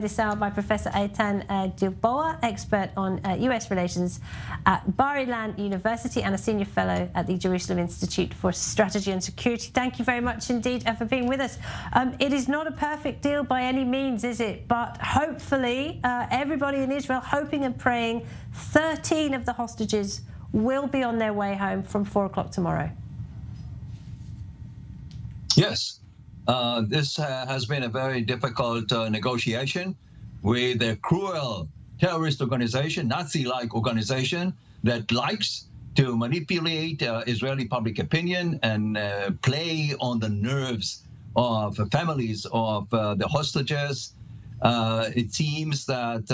This hour by Professor Eytan Gilboa, expert on US relations at Bar-Ilan University and a senior fellow at the Jerusalem Institute for Strategy and Security. Thank you very much indeed for being with us. It is not a perfect deal by any means, is it? But hopefully everybody in Israel hoping and praying 13 of the hostages will be on their way home from 4 o'clock tomorrow. Yes. This has been a very difficult negotiation with a cruel terrorist organization, Nazi-like organization that likes to manipulate Israeli public opinion and play on the nerves of families of the hostages. It seems that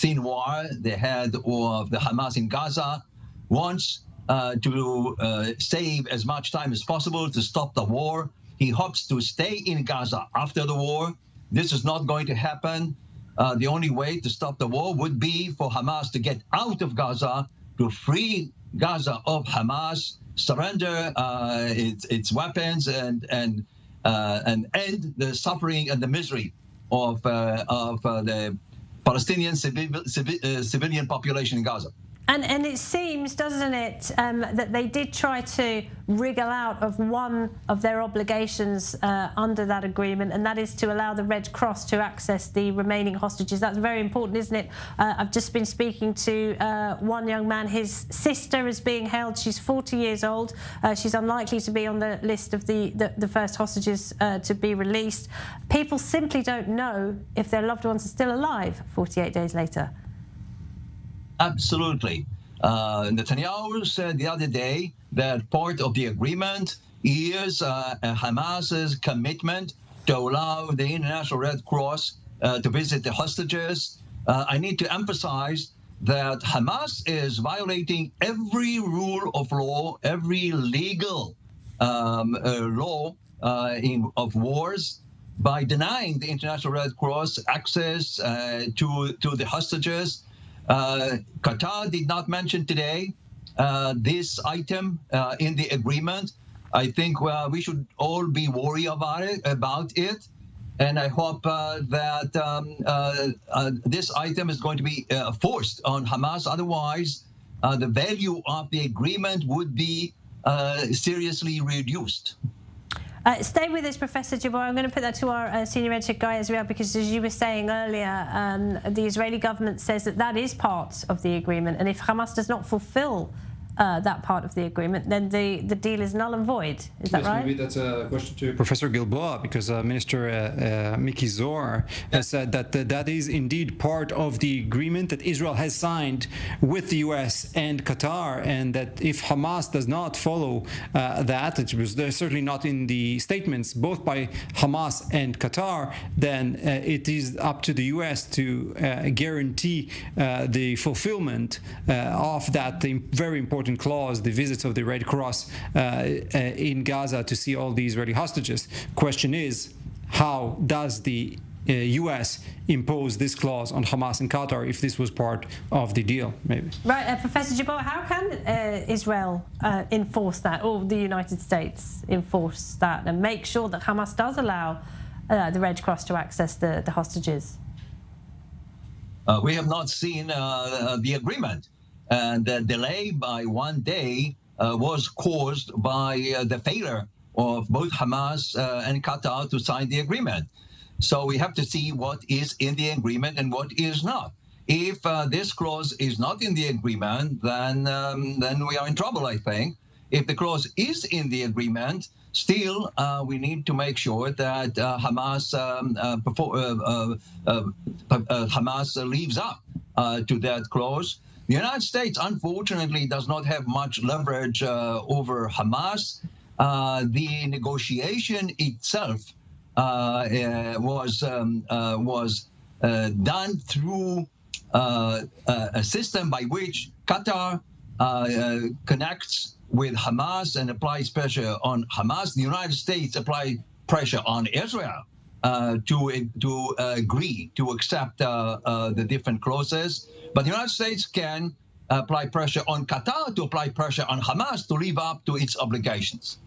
Sinwar, the head of the Hamas in Gaza, wants to save as much time as possible to stop the war. He hopes to stay in Gaza after the war. This is not going to happen. The only way to stop the war would be for Hamas to get out of Gaza, to free Gaza of Hamas, surrender its weapons, and end the suffering and the misery of the Palestinian civilian population in Gaza. And it seems, doesn't it, that they did try to wriggle out of one of their obligations under that agreement, and that is to allow the Red Cross to access the remaining hostages. That's very important, isn't it? I've just been speaking to one young man. His sister is being held. She's 40 years old. She's unlikely to be on the list of the first hostages to be released. People simply don't know if their loved ones are still alive 48 days later. Absolutely. Netanyahu said the other day that part of the agreement is Hamas's commitment to allow the International Red Cross to visit the hostages. I need to emphasize that Hamas is violating every rule of law, every legal law of wars, by denying the International Red Cross access to the hostages. Qatar did not mention today this item in the agreement. I think we should all be worried about it, and I hope that this item is going to be forced on Hamas. Otherwise, the value of the agreement would be seriously reduced. Stay with us, Professor Gilboa. I'm going to put that to our senior editor, Guy, as well, because as you were saying earlier, the Israeli government says that that is part of the agreement, and if Hamas does not fulfill that part of the agreement, then the deal is null and void. Is that right? Maybe that's a question to Professor Gilboa, because Minister Miki Zohar has said that that is indeed part of the agreement that Israel has signed with the US and Qatar, and that if Hamas does not follow that, it was certainly not in the statements both by Hamas and Qatar, then it is up to the US to guarantee the fulfillment of that very important clause, the visits of the Red Cross in Gaza to see all the Israeli hostages. Question is, how does the US impose this clause on Hamas and Qatar if this was part of the deal, maybe? Right, Professor Gilboa, how can Israel enforce that, or the United States enforce that, and make sure that Hamas does allow the Red Cross to access the hostages? We have not seen the agreement. And the delay by 1 day was caused by the failure of both Hamas and Qatar to sign the agreement. So we have to see what is in the agreement and what is not. If this clause is not in the agreement, then we are in trouble, I think. If the clause is in the agreement, still we need to make sure that Hamas lives up to that clause. The United States, unfortunately, does not have much leverage over Hamas. The negotiation itself was done through a system by which Qatar connects with Hamas and applies pressure on Hamas. The United States applied pressure on Israel to agree to accept the different clauses. But the United States can apply pressure on Qatar to apply pressure on Hamas to live up to its obligations.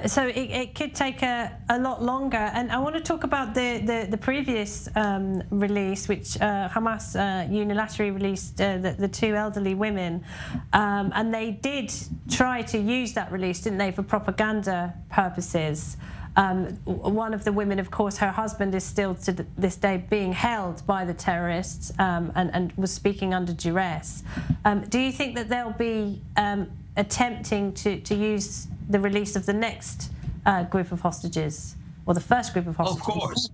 So it could take a lot longer. And I want to talk about the previous release, which Hamas unilaterally released the two elderly women. And they did try to use that release, didn't they, for propaganda purposes. One of the women, of course, her husband is still to this day being held by the terrorists and was speaking under duress. Do you think that they'll be attempting to use the release of the next group of hostages, or the first group of hostages? Of course.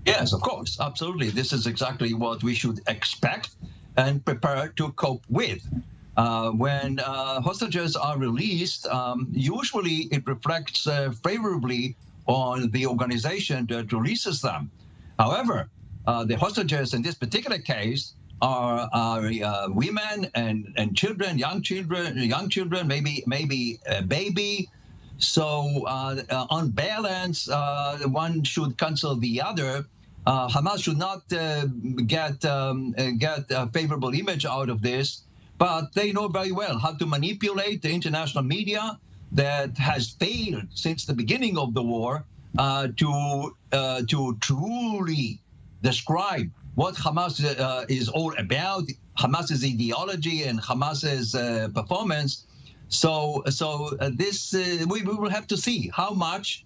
Yes, of course. Absolutely. This is exactly what we should expect and prepare to cope with. When hostages are released, usually it reflects favorably on the organization that releases them. However, the hostages in this particular case are women and children, young children, maybe a baby. So on balance, one should cancel the other. Hamas should not get a favorable image out of this. But they know very well how to manipulate the international media that has failed since the beginning of the war to truly describe what Hamas is all about, Hamas's ideology and Hamas's performance. So this we will have to see how much.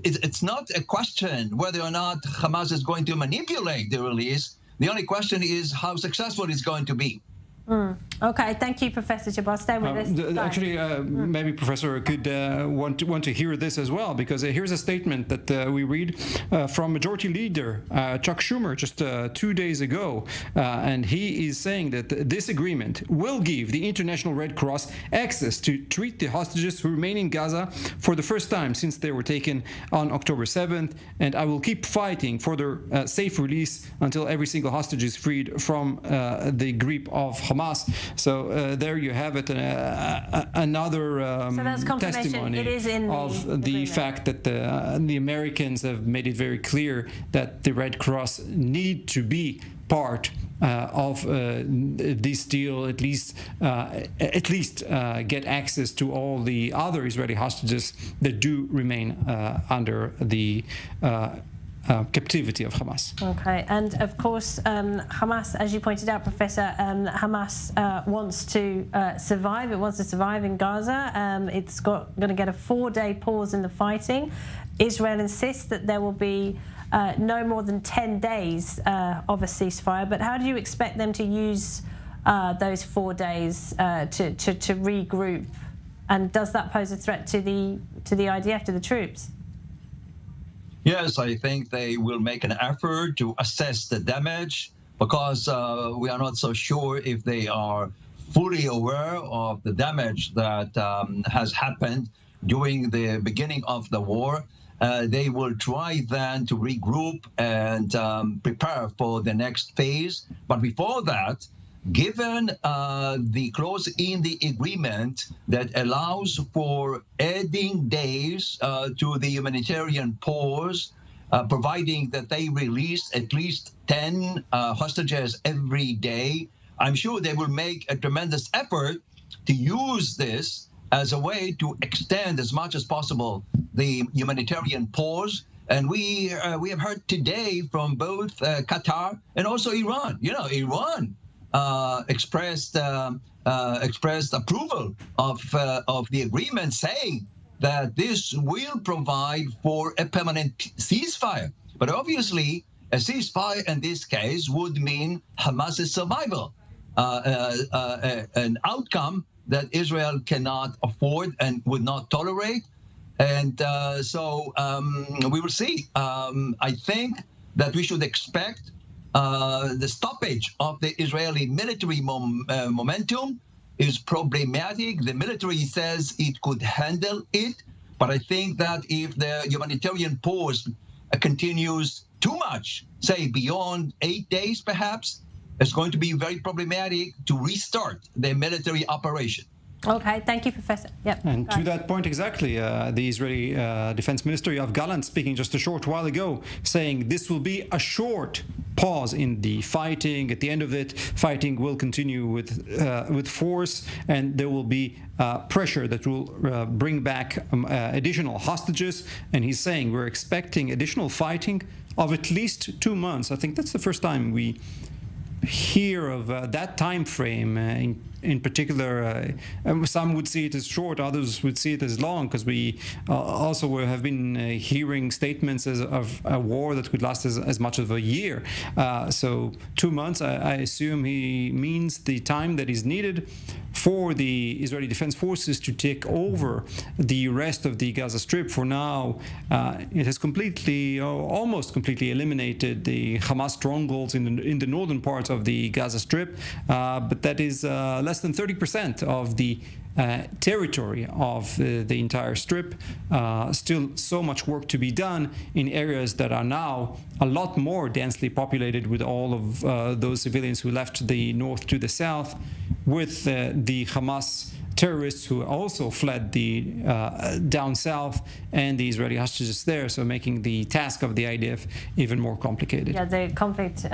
It's not a question whether or not Hamas is going to manipulate the release. The only question is how successful it's going to be. Okay, thank you, Professor Gilboa. Stay with us. Actually, maybe Professor could want to hear this as well, because here's a statement that we read from Majority Leader Chuck Schumer just 2 days ago, and he is saying that this agreement will give the International Red Cross access to treat the hostages who remain in Gaza for the first time since they were taken on October 7th, and I will keep fighting for their safe release until every single hostage is freed from the grip of Hamas. So there you have it, another testimony of the fact that the Americans have made it very clear that the Red Cross need to be part of this deal, at least get access to all the other Israeli hostages that do remain under the captivity of Hamas. Okay, and of course, Hamas, as you pointed out, Professor, Hamas wants to survive. It wants to survive in Gaza. It's going to get a 4-day pause in the fighting. Israel insists that there will be no more than 10 days of a ceasefire. But how do you expect them to use those 4 days to regroup? And does that pose a threat to the IDF, to the troops? Yes, I think they will make an effort to assess the damage, because we are not so sure if they are fully aware of the damage that has happened during the beginning of the war. They will try then to regroup and prepare for the next phase. But before that, given the clause in the agreement that allows for adding days to the humanitarian pause, providing that they release at least 10 hostages every day, I'm sure they will make a tremendous effort to use this as a way to extend as much as possible the humanitarian pause. And we have heard today from both Qatar and also Iran. You know, Iran expressed approval of the agreement, saying that this will provide for a permanent ceasefire. But obviously, a ceasefire in this case would mean Hamas's survival, an outcome that Israel cannot afford and would not tolerate. And so we will see. I think that we should expect the stoppage of the Israeli military momentum is problematic. The military says it could handle it, but I think that if the humanitarian pause continues too much, say beyond 8 days perhaps, it's going to be very problematic to restart the military operation. Okay, thank you, Professor. Yep. And to that point exactly, the Israeli Defense Minister Yoav Gallant speaking just a short while ago, saying this will be a short pause in the fighting. At the end of it, fighting will continue with force, and there will be pressure that will bring back additional hostages. And he's saying we're expecting additional fighting of at least 2 months. I think that's the first time we hear of that time frame. In particular, some would see it as short, others would see it as long, because we also have been hearing statements of a war that could last as much as a year. So 2 months, I assume he means the time that is needed for the Israeli Defense Forces to take over the rest of the Gaza Strip. For now, it has completely, or almost completely, eliminated the Hamas strongholds in the northern parts of the Gaza Strip, but that is less than 30% of the territory of the entire strip. Still so much work to be done in areas that are now a lot more densely populated, with all of those civilians who left the north to the south, with the Hamas terrorists who also fled down south, and the Israeli hostages there, so making the task of the IDF even more complicated. Yeah, the conflict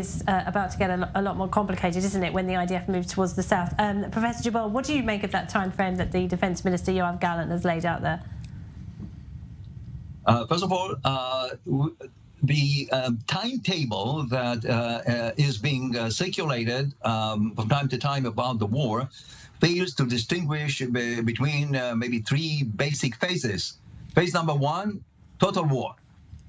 is about to get a lot more complicated, isn't it, when the IDF moves towards the south? Professor Gilboa, what do you make of that time frame that the Defence Minister Yoav Gallant has laid out there? First of all, the timetable that is being circulated from time to time about the war fails to distinguish between maybe 3 basic phases. Phase number 1, total war,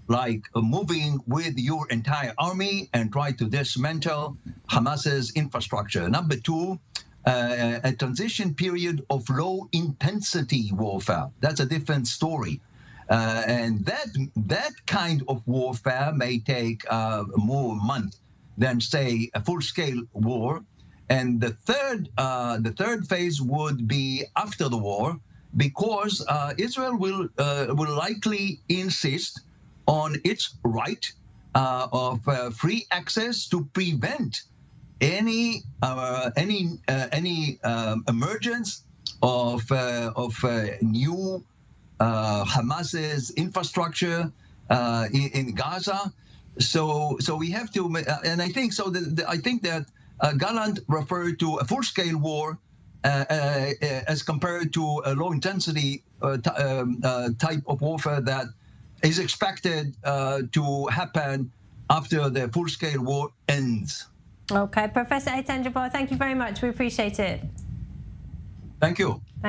like moving with your entire army and try to dismantle Hamas's infrastructure. Number 2, a transition period of low-intensity warfare. That's a different story. And that kind of warfare may take more months than, say, a full-scale war. And the third phase would be after the war, because Israel will likely insist on its right of free access to prevent any emergence of new Hamas's infrastructure in Gaza. So we have to, and I think so. I think that Gallant referred to a full-scale war as compared to a low-intensity type of warfare that is expected to happen after the full-scale war ends. Okay, Professor Eytan Gilboa, thank you very much. We appreciate it. Thank you.